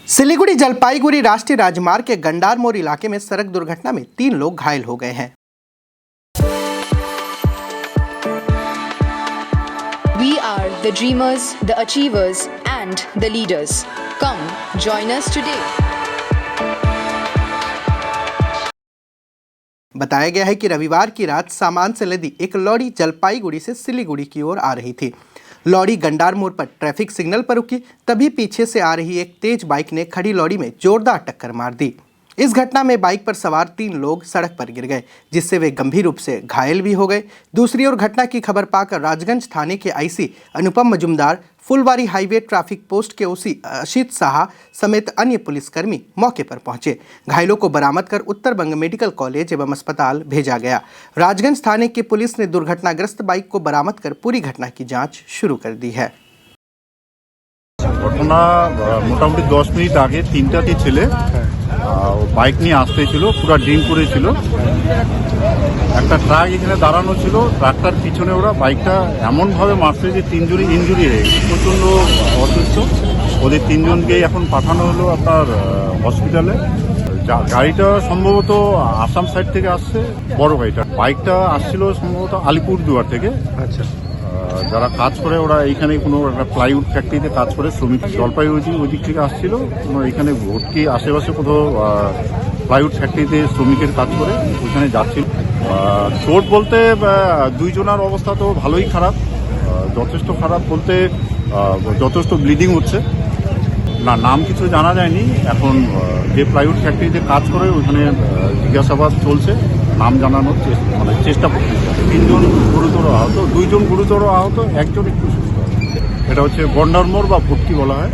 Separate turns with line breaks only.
सिलीगुड़ी जलपाईगुड़ी राष्ट्रीय राजमार्ग के गंडार मोड़ इलाके में सड़क दुर्घटना में 3 लोग घायल हो गए हैं।
We are the dreamers, the achievers and the leaders. Come, join us today.
बताया गया है कि रविवार की रात सामान से लदी एक लॉरी जलपाईगुड़ी से सिलीगुड़ी की ओर आ रही थी। लॉरी गंडार मोड़ पर ट्रैफिक सिग्नल पर रुकी, तभी पीछे से आ रही एक तेज बाइक ने खड़ी लॉरी में जोरदार टक्कर मार दी। इस घटना में बाइक पर सवार 3 लोग सड़क पर गिर गए, जिससे वे गंभीर रूप से घायल भी हो गए। दूसरी ओर घटना की खबर पाकर राजगंज थाने के आईसी अनुपम मजुमदार, फुलवारी हाईवे ट्रैफिक पोस्ट के ओसी अशित साहा समेत अन्य पुलिसकर्मी मौके पर पहुंचे। घायलों को बरामद कर उत्तर बंग मेडिकल कॉलेज एवं अस्पताल भेजा गया। राजगंज थाने की पुलिस ने दुर्घटनाग्रस्त बाइक को बरामद कर पूरी घटना की जांच शुरू कर दी है।
ঘটনা মোটামুটি 10 মিনিট আগে 3টা ছেলে বাইক নিয়ে আসতেছিল, পুরো ড্রিঙ্ক করেছিল। একটা ট্রাক এখানে দাঁড়ানো ছিল, ট্রাকটার পিছনে ওরা বাইকটা এমনভাবে মারছে যে 3 জনই ইনজুরি হয়ে গেছে, প্রচণ্ড অসুস্থ। ওদের 3 জনকে এখন পাঠানো হলো আপনার হসপিটালে। গাড়িটা সম্ভবত আসাম সাইড থেকে আসছে, বড় গাড়িটা। বাইকটা আসছিল সম্ভবত আলিপুরদুয়ার থেকে। আচ্ছা, যারা কাজ করে ওরা এইখানে কোনো একটা প্লাইউড ফ্যাক্টরিতে কাজ করে, শ্রমিক জলপাইগুড়ি ওই দিক থেকে আসছিল। এখানে ভর্তি আশেপাশে কোথাও প্লাইউড ফ্যাক্টরিতে শ্রমিকের কাজ করে ওইখানে যাচ্ছিল। চোট বলতে 2 জনের অবস্থা তো ভালোই খারাপ, যথেষ্ট খারাপ বলতে যথেষ্ট ব্লিডিং হচ্ছে। না, নাম কিছু জানা যায়নি। এখন যে প্লাইউড ফ্যাক্টরিতে কাজ করে ওইখানে জিজ্ঞাসাবাদ চলছে, নাম জানানোর চেষ্টা করছে। 3 জন গুরুতর আহত, 2 জন গুরুতর আহত, 1 জন একটু সুস্থ। এটা হচ্ছে গন্ডার মোড় বা ভর্তি বলা হয়।